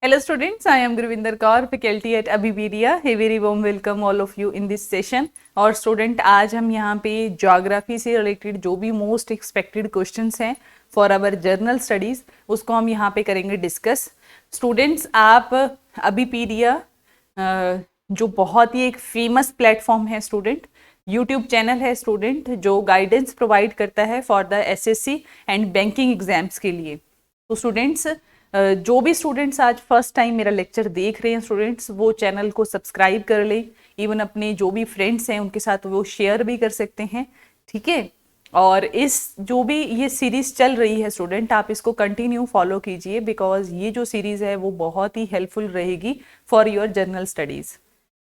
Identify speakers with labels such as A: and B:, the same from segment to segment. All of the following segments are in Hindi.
A: Hello students, I am Guruvinder Kaur, faculty at Abipedia. A very warm welcome all of you in this session. और स्टूडेंट आज हम यहाँ पे ज्योग्राफी से रिलेटेड जो भी मोस्ट एक्सपेक्टेड क्वेश्चंस हैं फॉर आवर जर्नल स्टडीज उसको हम यहाँ पे करेंगे डिस्कस। स्टूडेंट्स आप अबीपीडिया जो बहुत ही एक फेमस प्लेटफॉर्म है स्टूडेंट, यूट्यूब चैनल है स्टूडेंट जो गाइडेंस प्रोवाइड करता है for the assessee and banking exams के लिए। तो स्टूडेंट्स जो भी स्टूडेंट्स आज फर्स्ट टाइम मेरा लेक्चर देख रहे हैं स्टूडेंट्स वो चैनल को सब्सक्राइब कर ले, इवन अपने जो भी फ्रेंड्स हैं उनके साथ वो शेयर भी कर सकते हैं, ठीक है। और इस जो भी ये सीरीज चल रही है स्टूडेंट आप इसको कंटिन्यू फॉलो कीजिए बिकॉज ये जो सीरीज है वो बहुत ही हेल्पफुल रहेगी for your journal studies.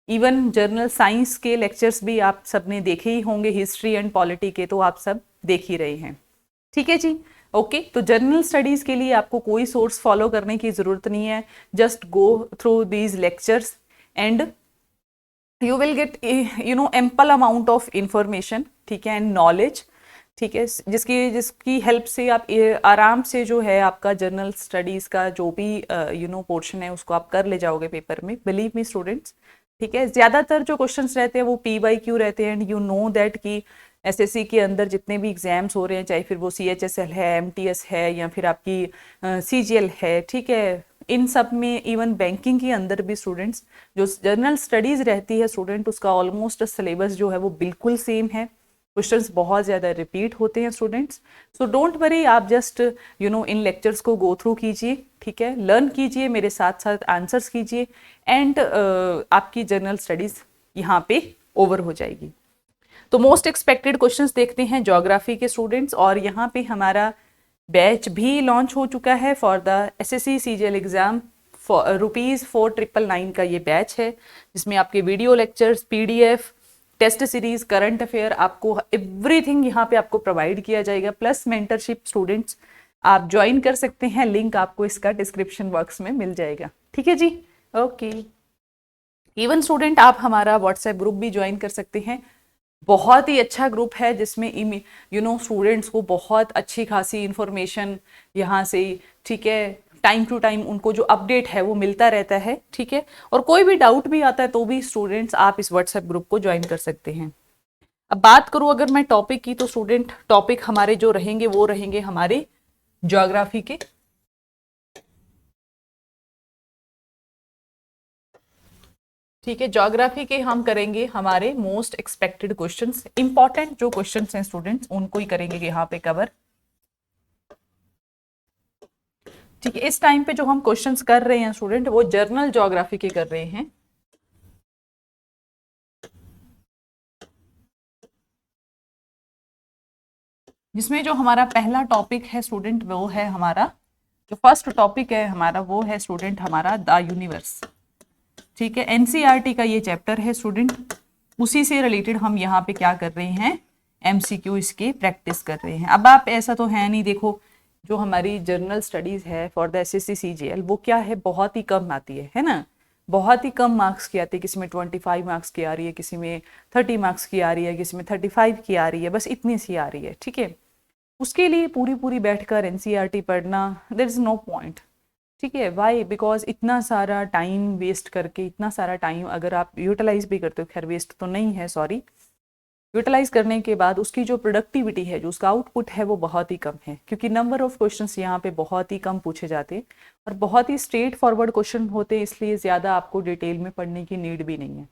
A: Even journal science के लेक्चर्स भी आप सबने देखे ही होंगे, हिस्ट्री एंड पॉलिटी के तो आप सब देख ही रहे हैं, ठीक है जी। ओके तो जर्नल स्टडीज के लिए आपको कोई सोर्स फॉलो करने की जरूरत नहीं है, just go through these lectures and you will get ample amount of information, ठीक है, एंड नॉलेज, ठीक है, जिसकी हेल्प से आप आराम से जो है आपका जर्नल स्टडीज का जो भी पोर्शन है उसको आप कर ले जाओगे पेपर में, बिलीव मी स्टूडेंट्स, ठीक है। ज्यादातर जो क्वेश्चंस रहते हैं वो PYQ रहते हैं एंड यू नो दैट कि एसएससी के अंदर जितने भी एग्जाम्स हो रहे हैं चाहे फिर वो CHSL है, MTS है या फिर आपकी CGL है, ठीक है, इन सब में इवन बैंकिंग के अंदर भी स्टूडेंट्स जो जर्नल स्टडीज रहती है स्टूडेंट उसका ऑलमोस्ट सिलेबस जो है वो बिल्कुल सेम है, क्वेश्चंस बहुत ज़्यादा रिपीट होते हैं स्टूडेंट्स। सो डोंट वरी, आप जस्ट इन लेक्चर्स को गो थ्रू कीजिए, ठीक है, लर्न कीजिए, मेरे साथ साथ आंसर्स कीजिए एंड आपकी जर्नल स्टडीज यहाँ पे ओवर हो जाएगी। तो मोस्ट एक्सपेक्टेड क्वेश्चंस देखते हैं ज्योग्राफी के स्टूडेंट्स, और यहाँ पे हमारा बैच भी लॉन्च हो चुका है for the SSC CGL exam ₹4999 का ये बैच है जिसमें आपके video lectures, PDF, test series, current affair, आपको एवरीथिंग यहाँ पे आपको प्रोवाइड किया जाएगा, प्लस मेंटरशिप। स्टूडेंट्स आप ज्वाइन कर सकते हैं, लिंक आपको इसका डिस्क्रिप्शन बॉक्स में मिल जाएगा, ठीक है जी। ओके, इवन स्टूडेंट आप हमारा व्हाट्सएप ग्रुप भी ज्वाइन कर सकते हैं, बहुत ही अच्छा ग्रुप है जिसमें स्टूडेंट्स को बहुत अच्छी खासी इंफॉर्मेशन यहाँ से, ठीक है, टाइम टू टाइम उनको जो अपडेट है वो मिलता रहता है, ठीक है। और कोई भी डाउट भी आता है तो भी स्टूडेंट्स आप इस व्हाट्सएप ग्रुप को ज्वाइन कर सकते हैं। अब बात करूं अगर मैं टॉपिक की तो स्टूडेंट टॉपिक हमारे जो रहेंगे वो रहेंगे हमारे ज्योग्राफी के, ठीक है, ज्योग्राफी के हम करेंगे हमारे मोस्ट एक्सपेक्टेड क्वेश्चंस, इंपॉर्टेंट जो क्वेश्चंस हैं स्टूडेंट्स उनको ही करेंगे यहाँ पे कवर, ठीक है। इस टाइम पे जो हम क्वेश्चंस कर रहे हैं स्टूडेंट वो जर्नल ज्योग्राफी के कर रहे हैं, जिसमें जो हमारा पहला टॉपिक है स्टूडेंट वो है हमारा जो फर्स्ट टॉपिक है हमारा वो है स्टूडेंट हमारा द यूनिवर्स, ठीक है। NCERT का ये चैप्टर है स्टूडेंट, उसी से रिलेटेड हम यहाँ पे क्या कर रहे हैं, MCQ इसके प्रैक्टिस कर रहे हैं। अब आप ऐसा तो है नहीं, देखो जो हमारी जर्नल स्टडीज है फॉर द SSC CGL वो क्या है, बहुत ही कम आती है ना, बहुत ही कम मार्क्स की आती है, किसी में 25 मार्क्स की आ रही है, किसी में 30 मार्क्स की आ रही है, किसी में 35 की आ रही है, बस इतनी सी आ रही है, ठीक है। उसके लिए पूरी पूरी बैठकर NCERT पढ़ना देयर इज नो पॉइंट, ठीक है। वाई, बिकॉज इतना सारा टाइम वेस्ट करके, इतना सारा टाइम अगर आप यूटिलाइज भी करते हो, खैर वेस्ट तो नहीं है, सॉरी, यूटिलाइज करने के बाद उसकी जो प्रोडक्टिविटी है, जो उसका आउटपुट है वो बहुत ही कम है, क्योंकि नंबर ऑफ क्वेश्चंस यहाँ पे बहुत ही कम पूछे जाते हैं और बहुत ही स्ट्रेट फॉरवर्ड क्वेश्चन होते हैं, इसलिए ज़्यादा आपको डिटेल में पढ़ने की नीड भी नहीं है।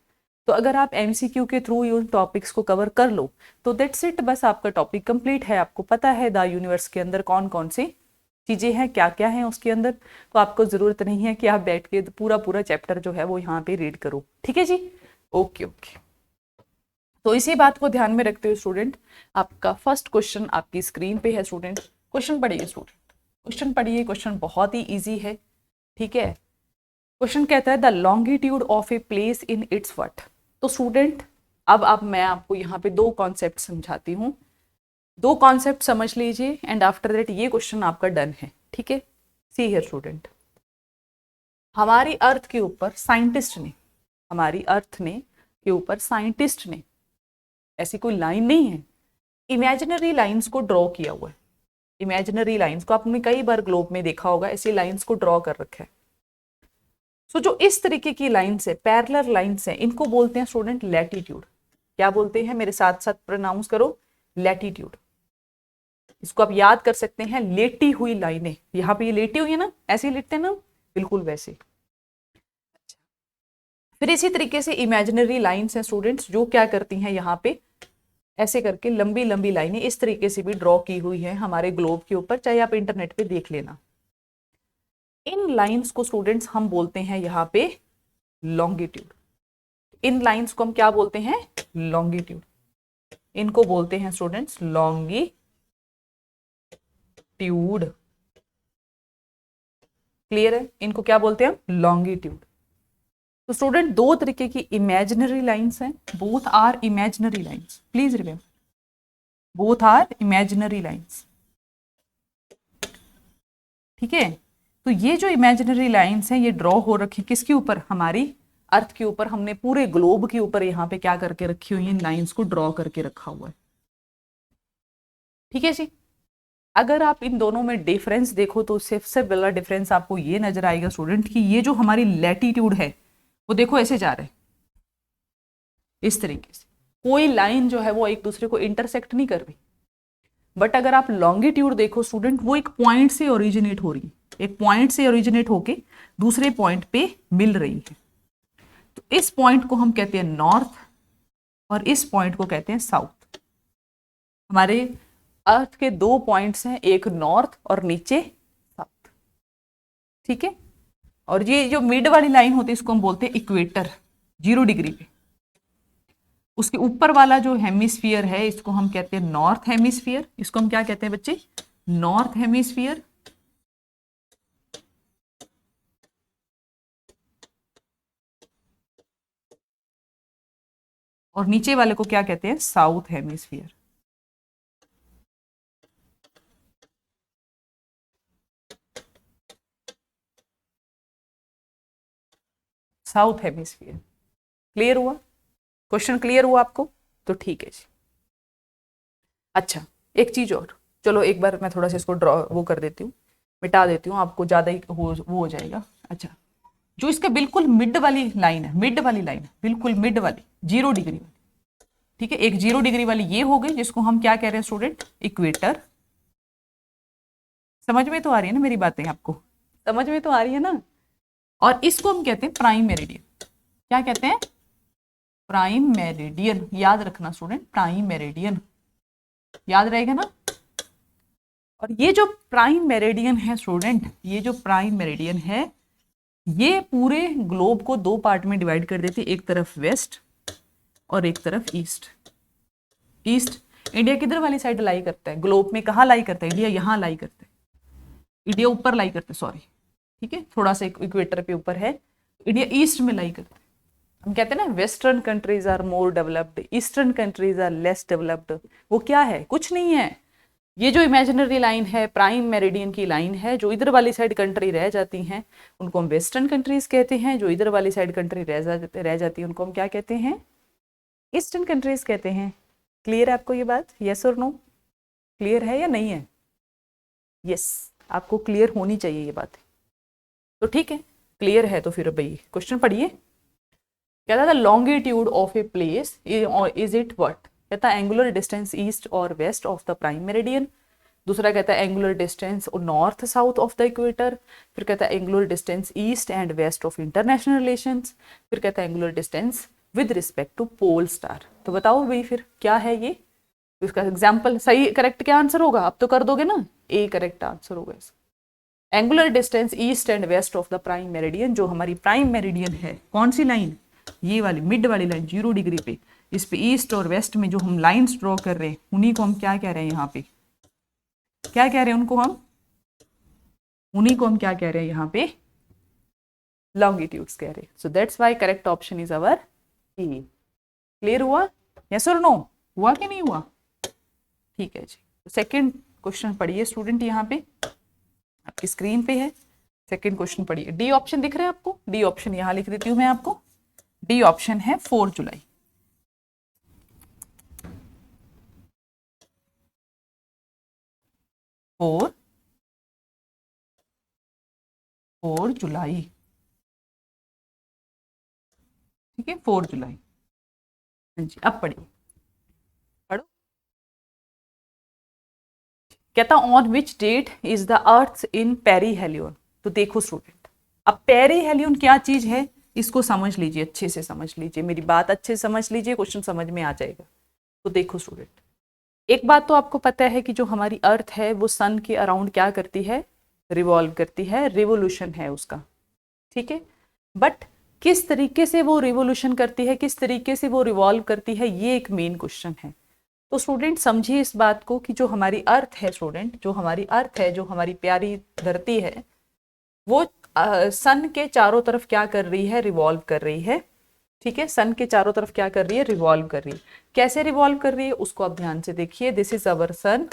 A: तो अगर आप MCQ के थ्रू उन टॉपिक्स को कवर कर लो तो दैट्स इट, बस आपका टॉपिक कंप्लीट है, आपको पता है द यूनिवर्स के अंदर कौन कौन सी चीज़ें हैं, क्या क्या हैं उसके अंदर, तो आपको ज़रूरत नहीं है कि आप बैठ के पूरा पूरा चैप्टर जो है वो यहाँ पे रीड करो, ठीक है जी। ओके ओके, तो इसी बात को ध्यान में रखते हुए स्टूडेंट आपका फर्स्ट क्वेश्चन आपकी स्क्रीन पे है स्टूडेंट, क्वेश्चन पढ़िए स्टूडेंट, क्वेश्चन पढ़िए, क्वेश्चन बहुत ही इजी है, ठीक है। क्वेश्चन कहता है the longitude of a place in its what. तो स्टूडेंट अब मैं आपको यहाँ पे दो कॉन्सेप्ट समझाती हूँ, दो कॉन्सेप्ट समझ लीजिए एंड आफ्टर दैट ये क्वेश्चन आपका डन है, ठीक है। सी हियर स्टूडेंट, हमारी अर्थ के ऊपर साइंटिस्ट ने, हमारी अर्थ ने के ऊपर साइंटिस्ट ने ऐसी कोई लाइन नहीं है, इमेजिनरी लाइंस को ड्रॉ किया हुआ है, इमेजिनरी लाइंस को आपने कई बार ग्लोब में देखा होगा, ऐसी लाइंस को ड्रॉ कर रखा है, सो जो इस तरीके की लाइन्स है, पैरेलल लाइन्स है, इनको बोलते हैं स्टूडेंट लैटिट्यूड। क्या बोलते हैं, मेरे साथ साथ प्रोनाउंस करो, लैटिट्यूड। इसको आप याद कर सकते हैं, लेटी हुई लाइनें, यहाँ पे ये लेटी हुई है ना, ऐसे ही लिखते हैं ना, बिल्कुल वैसे। फिर इसी तरीके से इमेजिनरी लाइन्स हैं स्टूडेंट्स, जो क्या करती हैं यहाँ पे ऐसे करके लंबी लंबी लाइनें इस तरीके से भी ड्रॉ की हुई है हमारे ग्लोब के ऊपर, चाहे आप इंटरनेट पे देख लेना। इन लाइन्स को स्टूडेंट्स हम बोलते हैं यहाँ पे लॉन्गिट्यूड। इन लाइन्स को हम क्या बोलते हैं, लॉन्गिट्यूड। इनको बोलते हैं स्टूडेंट्स लॉन्गिट्यूड। क्लियर है, इनको क्या बोलते हैं, लॉन्गिट्यूड। तो स्टूडेंट दो तरीके की इमेजिनरी लाइन्स हैं, both are imaginary lines, please remember, both are imaginary lines. ठीक है, तो ये जो इमेजिनरी लाइन्स हैं ये ड्रॉ हो रखी किसके ऊपर, हमारी अर्थ के ऊपर। हमने पूरे ग्लोब के ऊपर यहाँ पे क्या करके रखी हुई है, इन लाइन्स को ड्रॉ करके रखा हुआ है। ठीक है जी। अगर आप इन दोनों में डिफरेंस देखो तो सबसे बड़ा डिफरेंस आपको ये नजर आएगा स्टूडेंट कि ये जो हमारी लैटिट्यूड है वो देखो ऐसे जा रहे हैं इस तरीके से, कोई लाइन जो है वो एक दूसरे को इंटरसेक्ट नहीं कर रही। बट अगर आप लॉन्गिट्यूड देखो स्टूडेंट, वो एक पॉइंट से ओरिजिनेट हो रही है, एक पॉइंट से ओरिजिनेट होके दूसरे पॉइंट पे मिल रही है। तो इस पॉइंट को हम कहते हैं नॉर्थ और इस पॉइंट को कहते हैं साउथ। हमारे अर्थ के दो पॉइंट्स हैं, एक नॉर्थ और नीचे साउथ। ठीक है, और ये जो मिड वाली लाइन होती है इसको हम बोलते हैं इक्वेटर, 0 डिग्री पे। उसके ऊपर वाला जो हेमिस्फीयर है इसको हम कहते हैं नॉर्थ हेमिस्फीयर। इसको हम क्या कहते हैं बच्चे, नॉर्थ हेमिस्फीयर। और नीचे वाले को क्या कहते हैं, south hemisphere. South hemisphere. Clear हुआ, क्वेश्चन क्लियर हुआ आपको, तो ठीक है जी। अच्छा, एक चीज और, चलो एक बार मैं थोड़ा सा इसको ड्रॉ वो कर देती हूँ, मिटा देती हूँ, आपको ज्यादा ही वो हो जाएगा। अच्छा, जो इसका बिल्कुल मिड वाली लाइन है, मिड वाली लाइन है, बिल्कुल मिड वाली 0 डिग्री वाली। ठीक है, एक 0 डिग्री वाली ये हो गई, जिसको हम क्या कह रहे हैं स्टूडेंट, इक्वेटर। समझ में तो आ रही है ना मेरी बातें आपको, समझ में तो आ रही है ना। और इसको हम कहते हैं प्राइम मेरिडियन। क्या कहते हैं, प्राइम मेरिडियन। याद रखना स्टूडेंट, प्राइम मेरिडियन, याद रहेगा ना। और ये जो प्राइम मेरिडियन है स्टूडेंट, ये जो प्राइम मेरिडियन है ये पूरे ग्लोब को दो पार्ट में डिवाइड कर देती है, एक तरफ वेस्ट और एक तरफ ईस्ट। ईस्ट, इंडिया किधर वाली साइड लाई करता है ग्लोब में, कहाँ लाई करता है इंडिया, यहाँ लाई करता है, इंडिया ऊपर लाई करता है, सॉरी। ठीक है, थोड़ा सा इक्वेटर पे ऊपर है, इंडिया ईस्ट में लाई करता है। हम कहते हैं ना western countries are more developed, eastern countries are less developed. वो क्या है, कुछ नहीं है, ये जो इमेजिनरी लाइन है प्राइम मेरिडियन की लाइन है, जो इधर वाली साइड कंट्री रह जाती हैं उनको हम वेस्टर्न कंट्रीज कहते हैं, जो इधर वाली साइड कंट्री रह जाती है उनको हम क्या कहते हैं, ईस्टर्न कंट्रीज कहते हैं। क्लियर है आपको ये बात, यस और नो, क्लियर है या नहीं है, यस, आपको क्लियर होनी चाहिए ये बात। तो ठीक है, क्लियर है तो फिर भाई क्वेश्चन पढ़िए। कहता था longitude of a place is it what, कहता है एंगुलर डिस्टेंस ईस्ट और west of the prime meridian. दूसरा कहता है angular distance north south of the equator. फिर कहता है angular distance east and west of international relations. फिर कहता है angular distance with respect to pole star. तो बताओ भाई फिर क्या है ये, तो इसका एग्जाम्पल सही करेक्ट क्या आंसर होगा, आप तो कर दोगे ना, ए करेक्ट आंसर होगा इसका। Angular distance east and west of the prime meridian, जो हमारी प्राइम मेरिडियन है, कौन सी लाइन, ये वाली मिड वाली लाइन 0 डिग्री पे, इस पे ईस्ट और वेस्ट में जो हम लाइंस ड्रॉ कर रहे हैं उन्हीं को हम क्या कह रहे हैं, यहाँ पे क्या कह रहे हैं उनको हम, उन्हीं को हम क्या कह रहे हैं यहाँ पे, लॉन्गिट्यूड्स कह रहे हैं। So that's why correct option is our E. Clear हुआ, यस और नो, हुआ कि नहीं हुआ, ठीक है जी। सेकंड क्वेश्चन पढ़िए स्टूडेंट, यहाँ पे आपकी स्क्रीन पे है, सेकंड क्वेश्चन पढ़िए। डी ऑप्शन दिख रहा है आपको, डी ऑप्शन यहाँ लिख देती हूँ मैं आपको, डी ऑप्शन है 4 जुलाई। 4 जुलाई ठीक है, 4 जुलाई। हाँ जी, अब पढ़िए, पढ़ो। कहता on which date is the earth in perihelion. तो देखो स्टूडेंट, अब पेरीहेलियन क्या चीज है, इसको समझ लीजिए, अच्छे से समझ लीजिए, मेरी बात अच्छे से समझ लीजिए, क्वेश्चन समझ में आ जाएगा। तो देखो स्टूडेंट, एक बात तो आपको पता है कि जो हमारी अर्थ है वो सन के अराउंड क्या करती है, रिवॉल्व करती है, रिवोल्यूशन है उसका, ठीक है। बट किस तरीके से वो रिवोल्यूशन करती है, किस तरीके से वो रिवॉल्व करती है, ये एक मेन क्वेश्चन है। तो स्टूडेंट समझिए इस बात को कि जो हमारी अर्थ है स्टूडेंट, जो हमारी अर्थ है, जो हमारी प्यारी धरती है, वो सन के चारों तरफ क्या कर रही है, रिवॉल्व कर रही है, ठीक है। सन के चारों तरफ क्या कर रही है, रिवॉल्व कर रही है। कैसे रिवॉल्व कर रही है उसको आप ध्यान से देखिए। दिस इज अवर सन,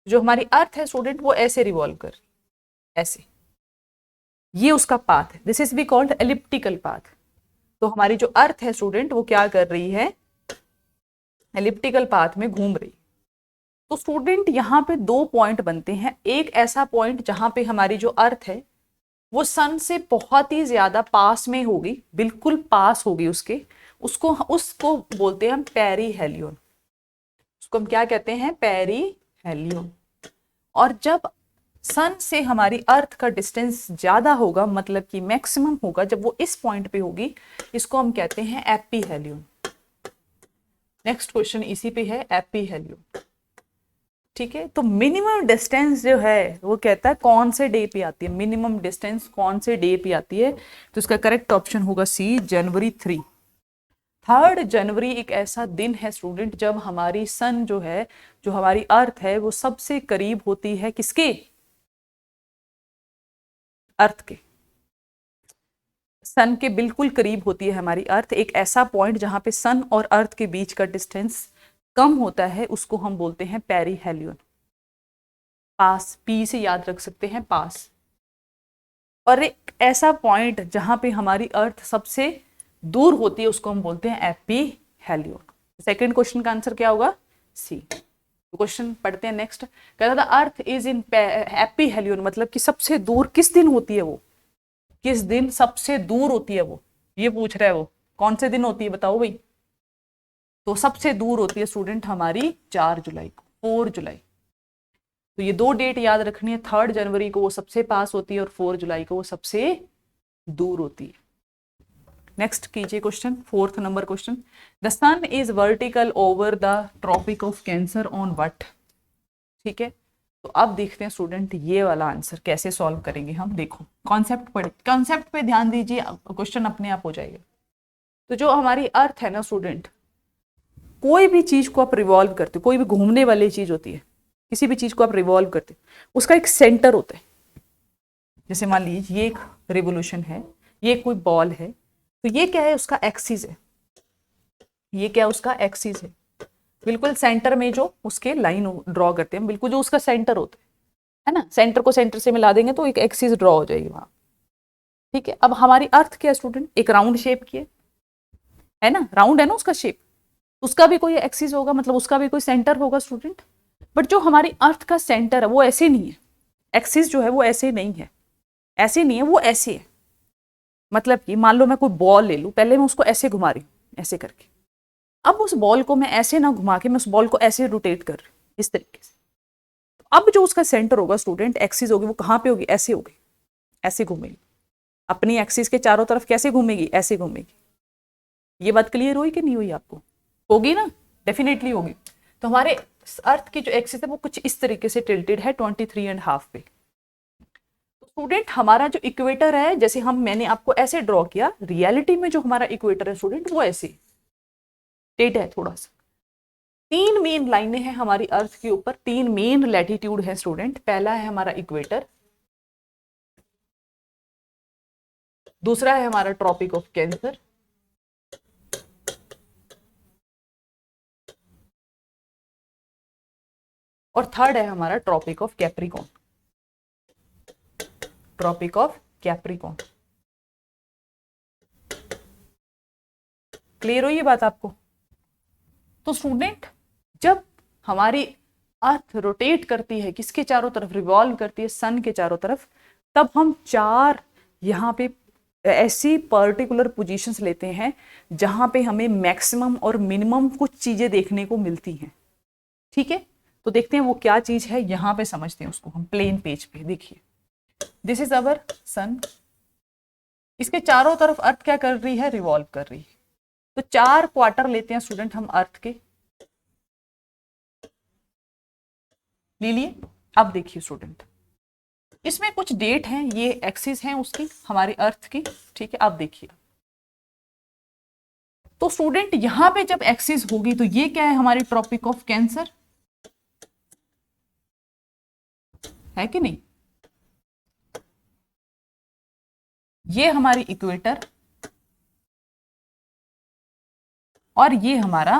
A: जो हमारी अर्थ है स्टूडेंट वो ऐसे रिवॉल्व कर रही है, ऐसे, ये उसका पाथ है। This is be called elliptical path. तो हमारी जो अर्थ है स्टूडेंट वो क्या कर रही है, एलिप्टिकल पाथ में घूम रही। तो स्टूडेंट यहाँ पे दो पॉइंट बनते हैं। एक ऐसा पॉइंट जहां पे हमारी जो अर्थ है वो सन से बहुत ही ज्यादा पास में होगी, बिल्कुल पास होगी उसके, उसको उसको बोलते हैं हम पेरीहेलियन। उसको हम क्या कहते हैं, पेरीहेलियन। और जब सन से हमारी अर्थ का डिस्टेंस ज्यादा होगा, मतलब कि मैक्सिमम होगा, जब वो इस पॉइंट पे होगी, इसको हम कहते हैं एपीहेलियन। नेक्स्ट क्वेश्चन इसी पे है, एपीहेलियन, ठीक है। तो मिनिमम डिस्टेंस जो है वो कहता है कौन से डे पे आती है, मिनिमम डिस्टेंस कौन से डे पे आती है। तो इसका करेक्ट ऑप्शन होगा सी, जनवरी 3। 3 जनवरी एक ऐसा दिन है स्टूडेंट जब हमारी सन जो है, जो हमारी अर्थ है, वो सबसे करीब होती है किसके, अर्थ के, सन के बिल्कुल करीब होती है हमारी अर्थ। एक ऐसा पॉइंट जहां पे सन और अर्थ के बीच का डिस्टेंस कम होता है उसको हम बोलते हैं पेरीहेलियन। पास, पी से याद रख सकते हैं, पास। और एक ऐसा पॉइंट जहां पे हमारी अर्थ सबसे दूर होती है उसको हम बोलते हैं एपीहेलियन। सेकंड क्वेश्चन का आंसर क्या होगा, सी। क्वेश्चन पढ़ते हैं नेक्स्ट। कहता था अर्थ इज इन एपीहेलियन, मतलब कि सबसे दूर किस दिन होती है वो, किस दिन सबसे दूर होती है वो, ये पूछ रहा है वो, कौन से दिन होती है बताओ भाई। तो सबसे दूर होती है स्टूडेंट हमारी 4 जुलाई को, 4 जुलाई। तो ये दो डेट याद रखनी है, 3 जनवरी को वो सबसे पास होती है और 4 जुलाई को वो सबसे दूर होती है। नेक्स्ट कीजिए question, 4th number question. The sun is vertical over the tropic of cancer on what, ठीक है। तो अब देखते हैं स्टूडेंट ये वाला आंसर कैसे सॉल्व करेंगे हम। देखो कॉन्सेप्ट पढ़े, कॉन्सेप्ट पे ध्यान दीजिए, क्वेश्चन अपने आप हो जाएगा। तो जो हमारी अर्थ है ना स्टूडेंट, कोई भी चीज को आप रिवॉल्व करते हो, कोई भी घूमने वाली चीज होती है, किसी भी चीज को आप रिवॉल्व करते हो उसका एक सेंटर होता है। जैसे मान लीजिए ये एक रिवोल्यूशन है, ये कोई बॉल है, तो ये क्या है, उसका एक्सिस है, ये क्या उसका एक्सिस है। बिल्कुल सेंटर में जो उसके लाइन ड्रॉ करते हैं, बिल्कुल जो उसका सेंटर होता है ना, सेंटर को सेंटर से मिला देंगे तो एक एक्सिस ड्रॉ हो जाएगी वहां, ठीक है। अब हमारी अर्थ क्या स्टूडेंट, एक राउंड शेप की है ना, राउंड है ना उसका शेप, उसका भी कोई एक्सिस होगा, मतलब उसका भी कोई सेंटर होगा स्टूडेंट। बट जो हमारी अर्थ का सेंटर है वो ऐसे नहीं है, एक्सिस जो है वो ऐसे नहीं है, ऐसे नहीं है, वो ऐसे है। मतलब कि मान लो मैं कोई बॉल ले लूं, पहले मैं उसको ऐसे घुमा रही हूँ ऐसे करके, अब उस बॉल को मैं ऐसे ना घुमा के मैं उस बॉल को ऐसे रोटेट कर रही हूँ इस तरीके से। तो अब जो उसका सेंटर होगा स्टूडेंट, एक्सिस होगी, वो कहाँ पे होगी, ऐसे होगी, ऐसे घूमेगी अपनी एक्सिस के चारों तरफ, कैसे घूमेगी, ऐसे घूमेगी। ये बात क्लियर हुई कि नहीं हुई आपको, होगी ना, डेफिनेटली होगी। तो हमारे अर्थ की जो एक्सिस है वो कुछ इस तरीके से टिल्टेड है 23.5 पे। तो स्टूडेंट हमारा जो इक्वेटर है, जैसे मैंने आपको ऐसे ड्रॉ किया, रियलिटी में जो हमारा इक्वेटर है स्टूडेंट वो ऐसे टेढ़ा है थोड़ा सा। 3 मेन लाइनें हैं हमारी अर्थ के ऊपर, 3 मेन लैटिट्यूड है स्टूडेंट। पहला है हमारा इक्वेटर, दूसरा है हमारा ट्रॉपिक ऑफ कैंसर, और थर्ड है हमारा tropic of capricorn, tropic of capricorn. Clear हुई ये बात आपको। तो स्टूडेंट जब हमारी अर्थ रोटेट करती है, किसके चारों तरफ, रिवॉल्व करती है, सन के चारों तरफ, तब हम 4 यहाँ पे ऐसी पर्टिकुलर पोजीशंस लेते हैं जहां पे हमें मैक्सिमम और मिनिमम कुछ चीजें देखने को मिलती हैं। ठीक है, तो देखते हैं वो क्या चीज है, यहां पे समझते हैं उसको हम प्लेन पेज पे। देखिए, दिस इज अवर सन, इसके चारों तरफ अर्थ क्या कर रही है, रिवॉल्व कर रही है। तो 4 क्वार्टर लेते हैं स्टूडेंट हम अर्थ के, ले लिए। अब देखिए स्टूडेंट, इसमें कुछ डेट हैं, ये एक्सिस हैं उसकी, हमारी अर्थ की। ठीक है, अब देखिए, तो स्टूडेंट यहां पे जब एक्सिस होगी तो ये क्या है, हमारी ट्रॉपिक ऑफ कैंसर है कि नहीं, ये हमारी इक्वेटर और ये हमारा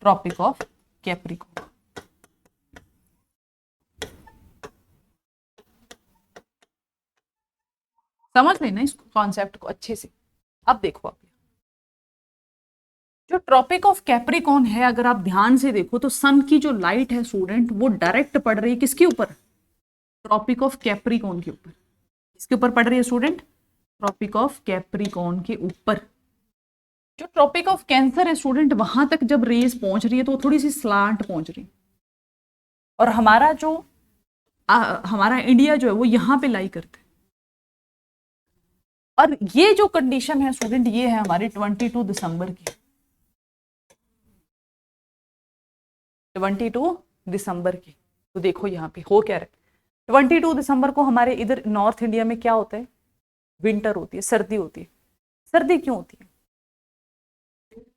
A: ट्रॉपिक ऑफ कैप्रिकॉर्न। समझ लेना इस कॉन्सेप्ट को अच्छे से। अब देखो, आप जो ट्रॉपिक ऑफ कैप्रिकॉर्न है, अगर आप ध्यान से देखो तो सन की जो लाइट है स्टूडेंट, वो डायरेक्ट पड़ रही है किसके ऊपर, ट्रॉपिक ऑफ कैप्रिकॉर्न के ऊपर। किसके ऊपर पड़ रही है स्टूडेंट, ट्रॉपिक ऑफ कैप्रिकॉर्न के ऊपर। जो ट्रॉपिक ऑफ कैंसर है स्टूडेंट, वहां तक जब रेज पहुंच रही है तो थोड़ी सी स्लांट पहुंच रही है, और हमारा जो हमारा इंडिया जो है वो यहां पे लाई करते हैं। और ये जो कंडीशन है स्टूडेंट, ये है हमारी 22 दिसंबर की, 22 दिसंबर की। तो देखो यहाँ पे हो क्या रहा है, 22 दिसंबर को हमारे इधर नॉर्थ इंडिया में क्या होता है, विंटर होती है, सर्दी होती है। सर्दी क्यों होती है,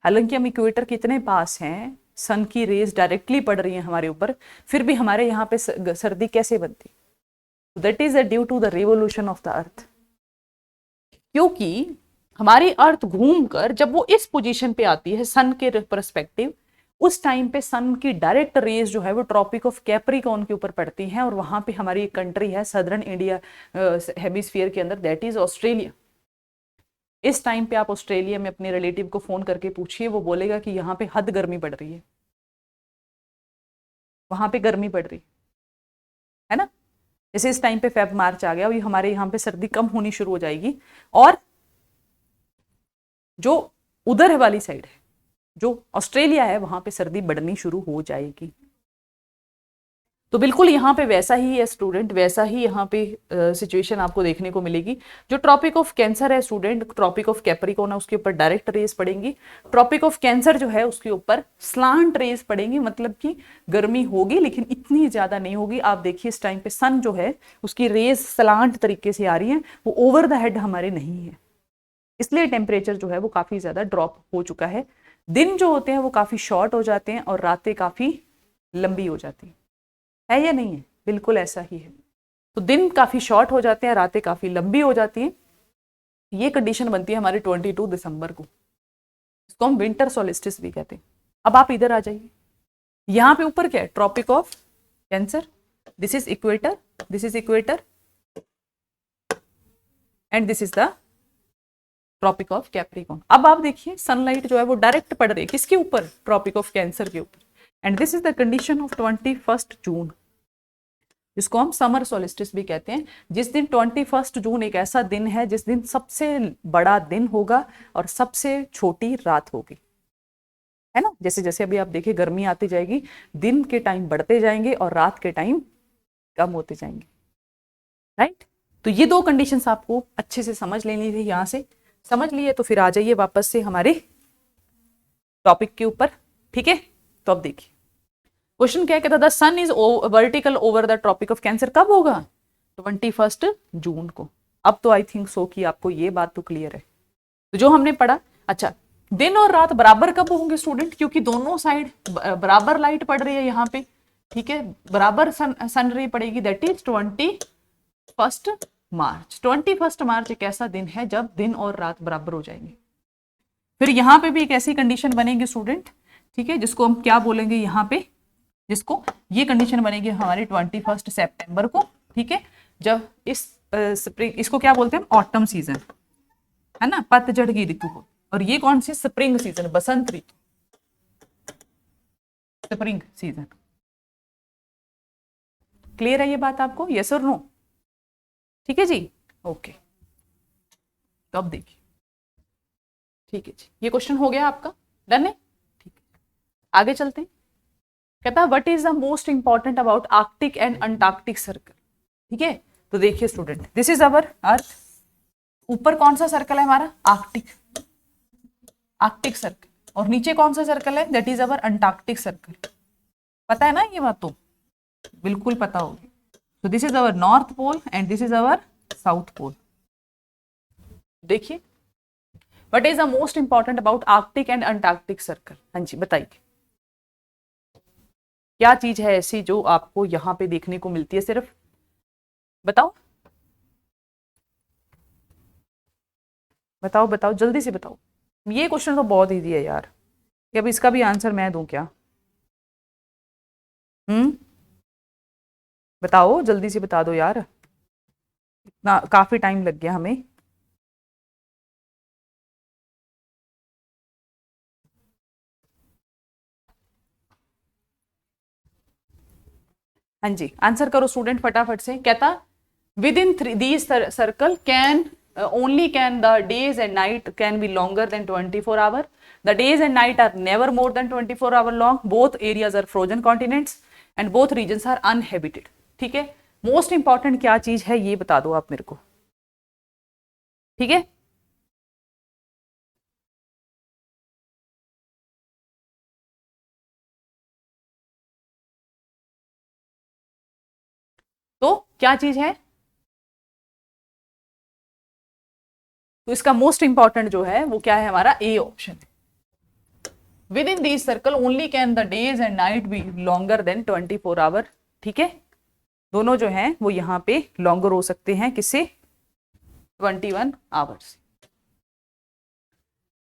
A: हालांकि हम इक्वेटर के इतने पास हैं, सन की रेज डायरेक्टली पड़ रही है हमारे ऊपर, फिर भी हमारे यहाँ पे सर्दी कैसे बनती, that is due to the revolution of the earth. क्योंकि हमारी अर्थ घूमकर जब वो इस पोजीशन पे आती है सन के परस्पेक्टिव, उस टाइम पे सन की डायरेक्ट रेज जो है वो ट्रॉपिक ऑफ कैप्रिकॉर्न के ऊपर पड़ती हैं, और वहां पे हमारी एक कंट्री है सदर्न इंडिया हेमिस्फीयर के अंदर, दैट इज ऑस्ट्रेलिया। इस टाइम पे आप ऑस्ट्रेलिया में अपने रिलेटिव को फोन करके पूछिए, वो बोलेगा कि यहाँ पे हद गर्मी पड़ रही है, वहां पे गर्मी पड़ रही है ना। जैसे इस टाइम पे फेब मार्च आ गया, अभी हमारे यहाँ पे सर्दी कम होनी शुरू हो जाएगी, और जो उधर वाली साइड है, जो ऑस्ट्रेलिया है, वहां पे सर्दी बढ़नी शुरू हो जाएगी। तो बिल्कुल यहाँ पे वैसा ही है स्टूडेंट, वैसा ही यहाँ पे सिचुएशन आपको देखने को मिलेगी। जो ट्रॉपिक ऑफ कैंसर है स्टूडेंट, ट्रॉपिक ऑफ कैप्रिकॉर्न है, उसके ऊपर डायरेक्ट रेज पड़ेंगी। ट्रॉपिक ऑफ कैंसर जो है उसके ऊपर स्लांट रेज पड़ेंगी, मतलब कि गर्मी होगी लेकिन इतनी ज्यादा नहीं होगी। आप देखिए इस टाइम पे सन जो है उसकी रेज स्लांट तरीके से आ रही है, वो ओवर द हेड हमारे नहीं है, इसलिए टेम्परेचर जो है वो काफी ज्यादा ड्रॉप हो चुका है। दिन जो होते हैं वो काफी शॉर्ट हो जाते हैं और रातें काफी लंबी हो जाती हैं, है या नहीं है, बिल्कुल ऐसा ही है। तो दिन काफी शॉर्ट हो जाते हैं, रातें काफी लंबी हो जाती हैं। ये कंडीशन बनती है हमारे 22 दिसंबर को, इसको हम विंटर सोलिस्टिस भी कहते हैं। अब आप इधर आ जाइए, यहाँ पे ऊपर क्या है, tropic of cancer, this is equator, this is equator, and this is the tropic of capricorn. अब आप देखिए सनलाइट जो है वो डायरेक्ट पड़ रही है किसके ऊपर, ट्रॉपिक ऑफ कैंसर के ऊपर, and this is the condition of 21 जून, जिसको हम समर सोलिस्टिस भी कहते हैं। जिस दिन 21 जून एक ऐसा दिन है जिस दिन सबसे बड़ा दिन होगा और सबसे छोटी रात होगी, है ना। जैसे जैसे अभी आप देखिए गर्मी आती जाएगी, दिन के टाइम बढ़ते जाएंगे और रात के टाइम कम होते जाएंगे, राइट। तो ये दो कंडीशंस आपको अच्छे से समझ लेनी थी, यहां से समझ लिए तो फिर आ जाइए वापस से हमारे टॉपिक के ऊपर, ठीक है। तो अब देखिए क्वेश्चन क्या कहता था, sun is vertical over the tropic of cancer, कब होगा, 21 जून को। अब तो आई थिंक सो कि आपको ये बात तो क्लियर है। तो जो हमने पढ़ा, अच्छा दिन और रात बराबर कब होंगे स्टूडेंट, क्योंकि दोनों साइड बराबर लाइट पड़ रही है यहाँ पे, ठीक है, बराबर सन रे पड़ेगी, दैट इज 21 मार्च। 21 मार्च एक ऐसा दिन है जब दिन और रात बराबर हो जाएंगे। फिर यहाँ पे भी एक ऐसी कंडीशन बनेगी स्टूडेंट, ठीक है, जिसको हम क्या बोलेंगे यहाँ पे, जिसको ये कंडीशन बनेगी हमारी 21 सितंबर को, ठीक है, जब इस स्प्रिंग, इसको क्या बोलते हैं, ऑटम सीजन, है ना, पतझड़ की ऋतु को। और ये कौन सी, स्प्रिंग सीजन, बसंत ऋतु, स्प्रिंग सीजन। क्लियर है ये बात आपको, यस और नो, ठीक है जी, ओके। तो अब देखिए, ठीक है जी, ये क्वेश्चन हो गया आपका, डन है, ठीक है, आगे चलते हैं। कहता है what is the most important about Arctic and Antarctic circle. ठीक है, तो देखिए स्टूडेंट, दिस इज अवर अर्थ, ऊपर कौन सा सर्कल है हमारा, आर्कटिक, आर्कटिक सर्कल, और नीचे कौन सा सर्कल है, that is our Antarctic circle. पता है ना ये बात, तो बिल्कुल पता होगी। तो this is our north pole and this is our south pole. देखिए, what is the most important about Arctic and Antarctic circle. हाँ जी, बताइए क्या चीज है ऐसी जो आपको यहां पे देखने को मिलती है, सिर्फ बताओ बताओ बताओ, जल्दी से बताओ। ये क्वेश्चन तो बहुत इजी है यार, कि अब इसका भी आंसर मैं दूं क्या। बताओ, जल्दी से बता दो यार, इतना काफी टाइम लग गया हमें। हाँ जी, आंसर करो स्टूडेंट फटाफट से। कहता with in these circle can only can the days and night can be longer than 24 hour. The days and night are never more than 24 hour long. Both areas are frozen continents and both regions are uninhabited. ठीक है, मोस्ट इंपॉर्टेंट क्या चीज है ये बता दो आप मेरे को। ठीक है, तो क्या चीज है, तो इसका मोस्ट इंपॉर्टेंट जो है वो क्या है, हमारा ए ऑप्शन है। Within these circle only can the days and night be longer than 24 hour. ठीक है, दोनों जो हैं वो यहाँ पे लॉन्गर हो सकते हैं, किससे, 21 आवर्स।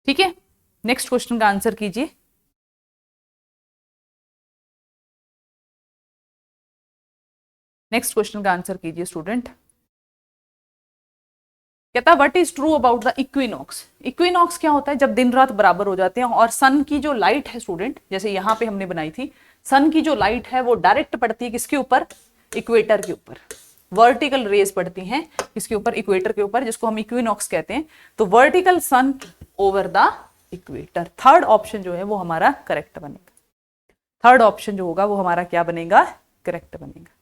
A: ठीक है, नेक्स्ट क्वेश्चन का आंसर कीजिए। नेक्स्ट क्वेश्चन का आंसर कीजिए स्टूडेंट। कहता है what is true about the equinox. Equinox क्या होता है, जब दिन रात बराबर हो जाते हैं और सन की जो लाइट है स्टूडेंट, जैसे यहाँ पे हमने बनाई थी, सन की जो लाइट है वो डायरेक्ट पड़ती है किसके ऊपर, इक्वेटर के ऊपर। वर्टिकल रेज पड़ती हैं किसके ऊपर, इक्वेटर के ऊपर, जिसको हम इक्विनॉक्स कहते हैं। तो vertical sun over the equator, third option जो है वो हमारा करेक्ट बनेगा। थर्ड ऑप्शन जो होगा वो हमारा क्या बनेगा, करेक्ट बनेगा।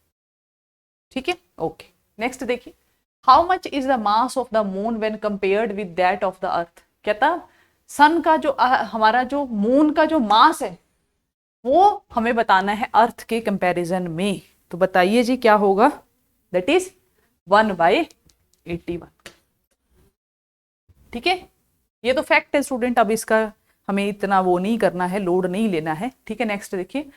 A: ठीक है, ओके, नेक्स्ट देखिए, how much is the mass of the moon when compared with that of the अर्थ। कहता सन का जो हमारा जो मून का जो मास है वो हमें बताना है अर्थ के कंपैरिजन में। तो बताइए जी क्या होगा, दैट इज 1/81। ठीक है, ये तो फैक्ट है स्टूडेंट, अब इसका हमें इतना वो नहीं करना है, लोड नहीं लेना है। ठीक है, नेक्स्ट देखिए,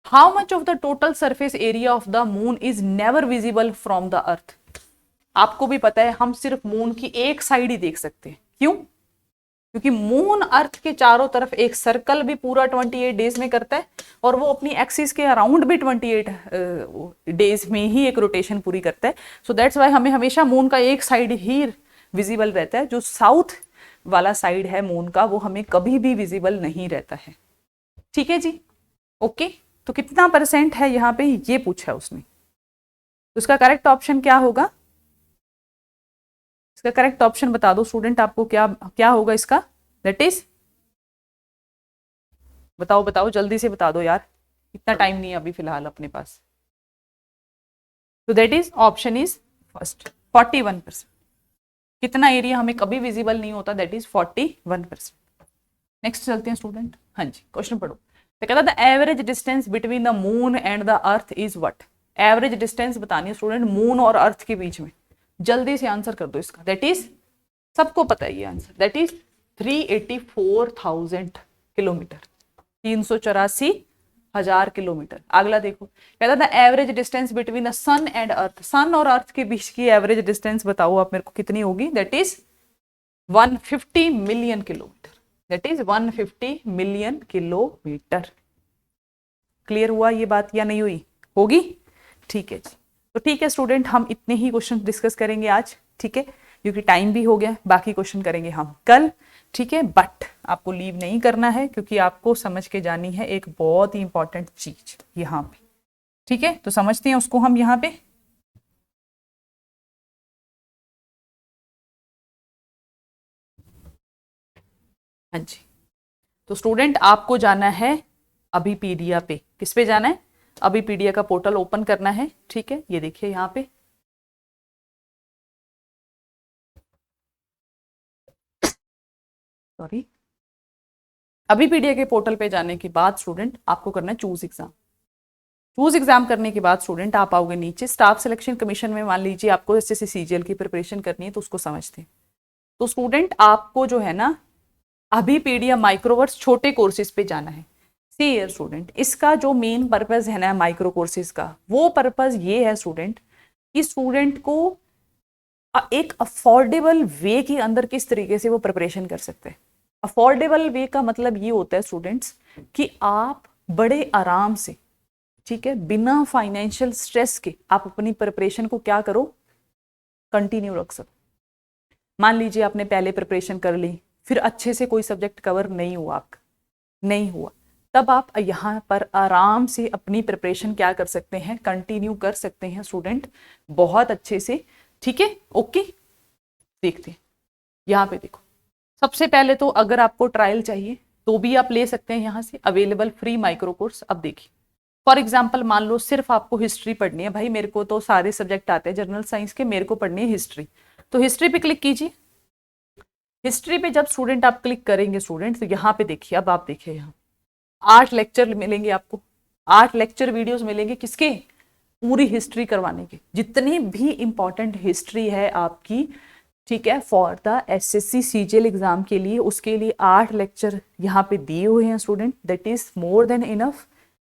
A: how much of the total surface area of the moon is never visible from the earth. आपको भी पता है हम सिर्फ मून की एक साइड ही देख सकते हैं, क्यों, क्योंकि मून अर्थ के चारों तरफ एक सर्कल भी पूरा 28 डेज में करता है और वो अपनी एक्सिस के अराउंड भी 28 डेज में ही एक रोटेशन पूरी करता है। सो दैट्स वाई हमें हमेशा मून का एक साइड ही विजिबल रहता है, जो साउथ वाला साइड है मून का वो हमें कभी भी विजिबल नहीं रहता है। ठीक है जी, ओके, तो कितना परसेंट है यहाँ पे ये पूछा है उसने, तो उसका करेक्ट ऑप्शन क्या होगा, इसका करेक्ट ऑप्शन बता दो स्टूडेंट, आपको क्या क्या होगा इसका, दैट इज, बताओ बताओ जल्दी से बता दो यार, इतना टाइम नहीं है अभी फिलहाल अपने पास। तो that is option is first, 41%। कितना एरिया हमें कभी विजिबल नहीं होता, दैट इज 41%। नेक्स्ट चलते हैं स्टूडेंट। हाँ जी, क्वेश्चन पढ़ो। तो कहता the average distance between the moon and the earth is what. Average distance बतानी है स्टूडेंट मून और अर्थ के बीच में, जल्दी से आंसर कर दो इसका, दैट इज, सबको पता है ये answer, that is 384,000 kilometre, 384,000 kilometre. अगला देखो, कहता था average distance between the sun and earth, sun और अर्थ के बीच की एवरेज डिस्टेंस बताओ आप मेरे को कितनी होगी, that is 150 million kilometre, that is 150 million kilometre. Clear हुआ ये बात या नहीं हुई, होगी, ठीक है जी। तो ठीक है स्टूडेंट, हम इतने ही क्वेश्चन डिस्कस करेंगे आज, ठीक है, क्योंकि टाइम भी हो गया, बाकी क्वेश्चन करेंगे हम कल, ठीक है। बट आपको लीव नहीं करना है क्योंकि आपको समझ के जानी है एक बहुत ही इंपॉर्टेंट चीज यहाँ पे, ठीक है, तो समझते हैं उसको हम यहाँ पे। हाँ जी। तो स्टूडेंट आपको जाना है अभिपीडिया पे। किस पे जाना है? अभिपीडिया का पोर्टल ओपन करना है। ठीक है, ये देखिए यहाँ पे सॉरी, अभिपीडिया के पोर्टल पे जाने के बाद स्टूडेंट आपको करना है चूज एग्जाम। चूज एग्जाम करने के बाद स्टूडेंट आप आओगे नीचे स्टाफ सिलेक्शन कमीशन में। मान लीजिए आपको एसएससी सीजीएल की प्रिपरेशन करनी है तो उसको समझते हैं। तो स्टूडेंट आपको जो है ना अभिपीडिया माइक्रोवर्स छोटे कोर्सेज पे जाना है। सी ईयर स्टूडेंट, इसका जो मेन पर्पज है ना माइक्रो कोर्सेज का, वो पर्पज ये है स्टूडेंट कि स्टूडेंट को एक अफोर्डेबल वे के अंदर किस तरीके से वो प्रिपरेशन कर सकते हैं। अफोर्डेबल वे का मतलब ये होता है स्टूडेंट्स कि आप बड़े आराम से, ठीक है, बिना फाइनेंशियल स्ट्रेस के आप अपनी प्रिपरेशन को क्या करो, कंटिन्यू रख सको। मान लीजिए आपने पहले प्रिपरेशन कर ली, फिर अच्छे से कोई सब्जेक्ट कवर नहीं हुआ आपका, नहीं हुआ, तब आप यहाँ पर आराम से अपनी प्रिपरेशन क्या कर सकते हैं, कंटिन्यू कर सकते हैं स्टूडेंट, बहुत अच्छे से। ठीक है, ओके। देखते हैं यहाँ पे, देखो सबसे पहले तो अगर आपको ट्रायल चाहिए तो भी आप ले सकते हैं यहाँ से अवेलेबल फ्री माइक्रो कोर्स। अब देखिए फॉर एग्जाम्पल मान लो सिर्फ आपको हिस्ट्री पढ़नी है, भाई मेरे को तो सारे सब्जेक्ट आते हैं जनरल साइंस के, मेरे को पढ़नी है हिस्ट्री, तो हिस्ट्री पे क्लिक कीजिए। हिस्ट्री पे जब स्टूडेंट आप क्लिक करेंगे स्टूडेंट, तो यहाँ पे देखिए, अब आप देखिए यहाँ 8 लेक्चर मिलेंगे आपको, 8 लेक्चर वीडियोस मिलेंगे किसके, पूरी हिस्ट्री करवाने के, जितनी भी इंपॉर्टेंट हिस्ट्री है आपकी, ठीक है, for the assessee CGL exam के लिए, उसके लिए 8 लेक्चर यहाँ पे दिए हुए हैं student, that is more than enough.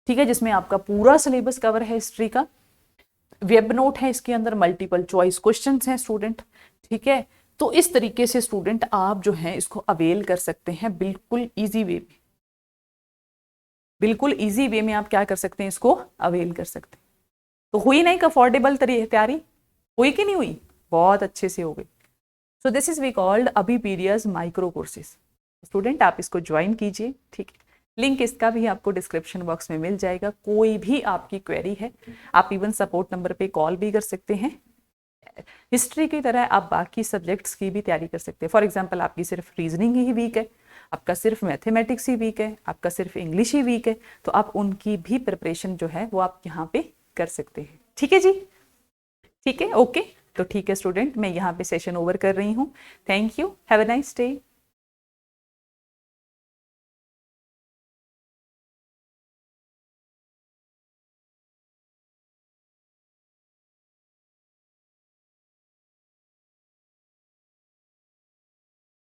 A: ठीक है, जिसमें आपका पूरा सिलेबस कवर है हिस्ट्री का, वेब नोट है इसके अंदर, मल्टीपल चॉइस क्वेश्चंस हैं स्टूडेंट। ठीक है, तो इस तरीके से स्टूडेंट आप जो है इसको अवेल कर सकते हैं बिल्कुल इजी वे में, बिल्कुल इजी वे में आप क्या कर सकते हैं, इसको अवेल कर सकते हैं। तो हुई नहीं अफोर्डेबल तैयारी, हुई कि नहीं हुई, बहुत अच्छे से हो गई। So this is we called Abhipedia's micro courses. Student आप इसको ज्वाइन कीजिए। ठीक है, लिंक इसका भी आपको डिस्क्रिप्शन बॉक्स में मिल जाएगा। कोई भी आपकी क्वेरी है आप इवन सपोर्ट नंबर पे कॉल भी कर सकते हैं। हिस्ट्री की तरह आप बाकी सब्जेक्ट्स की भी तैयारी कर सकते हैं। फॉर एग्जाम्पल आपकी सिर्फ रीजनिंग ही वीक है, आपका सिर्फ मैथमेटिक्स ही वीक है, आपका सिर्फ इंग्लिश ही वीक है, तो आप उनकी भी प्रिपरेशन जो है वो आप यहाँ पे कर सकते हैं। ठीक है जी, ठीक है, ओके। तो ठीक है स्टूडेंट, मैं यहाँ पे सेशन ओवर कर रही हूँ। Thank you, have a nice day.